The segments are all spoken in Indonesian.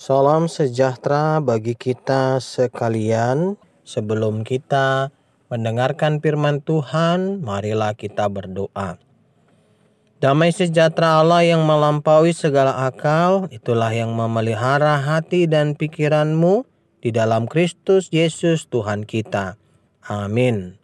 Salam sejahtera bagi kita sekalian. Sebelum kita mendengarkan firman Tuhan, marilah kita berdoa. Damai sejahtera Allah yang melampaui segala akal, itulah yang memelihara hati dan pikiranmu di dalam Kristus Yesus Tuhan kita. Amin.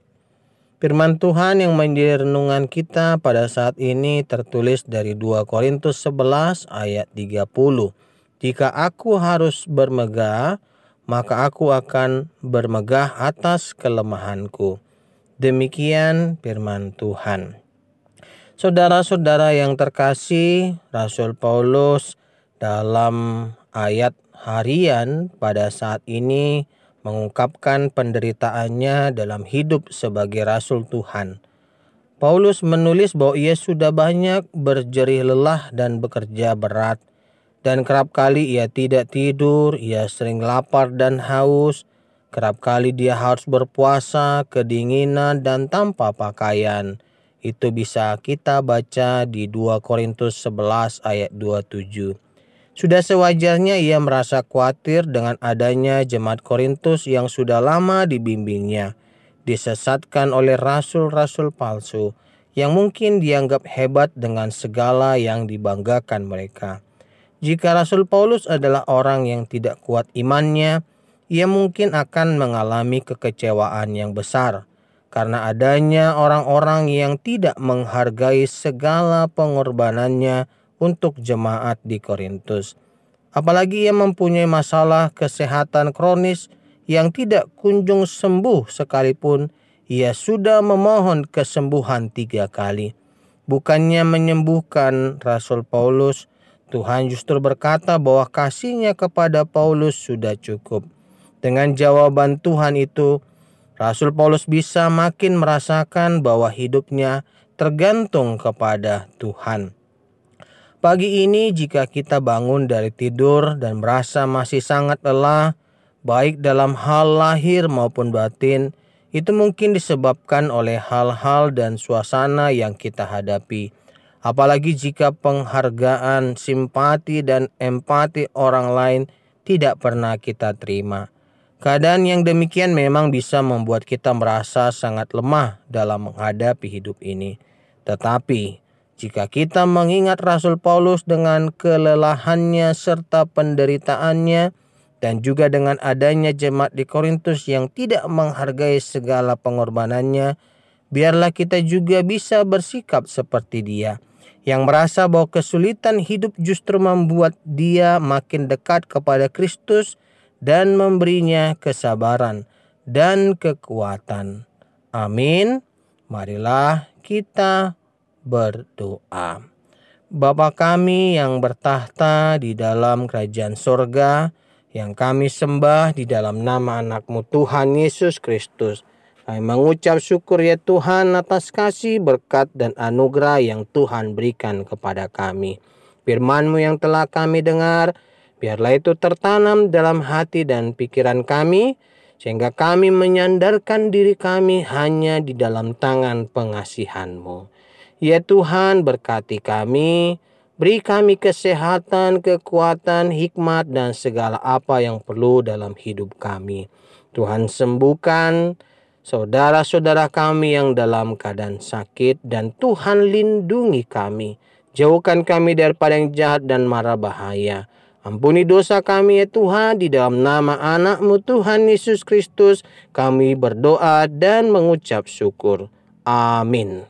Firman Tuhan yang menjadi renungan kita pada saat ini tertulis dari 2 Korintus 11 ayat 30. Jika aku harus bermegah, maka aku akan bermegah atas kelemahanku. Demikian firman Tuhan. Saudara-saudara yang terkasih, Rasul Paulus dalam ayat harian pada saat ini mengungkapkan penderitaannya dalam hidup sebagai Rasul Tuhan. Paulus menulis bahwa ia sudah banyak berjerih lelah dan bekerja berat. Dan kerap kali ia tidak tidur, ia sering lapar dan haus. Kerap kali dia harus berpuasa, kedinginan dan tanpa pakaian. Itu bisa kita baca di 2 Korintus 11 ayat 27. Sudah sewajarnya ia merasa khawatir dengan adanya jemaat Korintus yang sudah lama dibimbingnya, disesatkan oleh rasul-rasul palsu yang mungkin dianggap hebat dengan segala yang dibanggakan mereka. Jika Rasul Paulus adalah orang yang tidak kuat imannya, ia mungkin akan mengalami kekecewaan yang besar karena adanya orang-orang yang tidak menghargai segala pengorbanannya untuk jemaat di Korintus. Apalagi ia mempunyai masalah kesehatan kronis yang tidak kunjung sembuh sekalipun ia sudah memohon kesembuhan 3 kali. Bukannya menyembuhkan Rasul Paulus, Tuhan justru berkata bahwa kasih-Nya kepada Paulus sudah cukup. Dengan jawaban Tuhan itu, Rasul Paulus bisa makin merasakan bahwa hidupnya tergantung kepada Tuhan. Pagi ini jika kita bangun dari tidur dan merasa masih sangat lelah, baik dalam hal lahir maupun batin, itu mungkin disebabkan oleh hal-hal dan suasana yang kita hadapi. Apalagi jika penghargaan, simpati, dan empati orang lain tidak pernah kita terima. Keadaan yang demikian memang bisa membuat kita merasa sangat lemah dalam menghadapi hidup ini. Tetapi, jika kita mengingat Rasul Paulus dengan kelelahannya serta penderitaannya, dan juga dengan adanya jemaat di Korintus yang tidak menghargai segala pengorbanannya, biarlah kita juga bisa bersikap seperti dia, yang merasa bahwa kesulitan hidup justru membuat dia makin dekat kepada Kristus dan memberinya kesabaran dan kekuatan. Amin. Marilah kita berdoa. Bapa kami yang bertahta di dalam kerajaan sorga, yang kami sembah di dalam nama anak-Mu Tuhan Yesus Kristus, kami mengucap syukur ya Tuhan atas kasih, berkat, dan anugerah yang Tuhan berikan kepada kami. Firman-Mu yang telah kami dengar, biarlah itu tertanam dalam hati dan pikiran kami, sehingga kami menyandarkan diri kami hanya di dalam tangan pengasihan-Mu. Ya Tuhan, berkati kami, beri kami kesehatan, kekuatan, hikmat, dan segala apa yang perlu dalam hidup kami. Tuhan, sembuhkan saudara-saudara kami yang dalam keadaan sakit, dan Tuhan lindungi kami. Jauhkan kami daripada yang jahat dan mara bahaya. Ampuni dosa kami ya Tuhan, di dalam nama anak-Mu Tuhan Yesus Kristus kami berdoa dan mengucap syukur. Amin.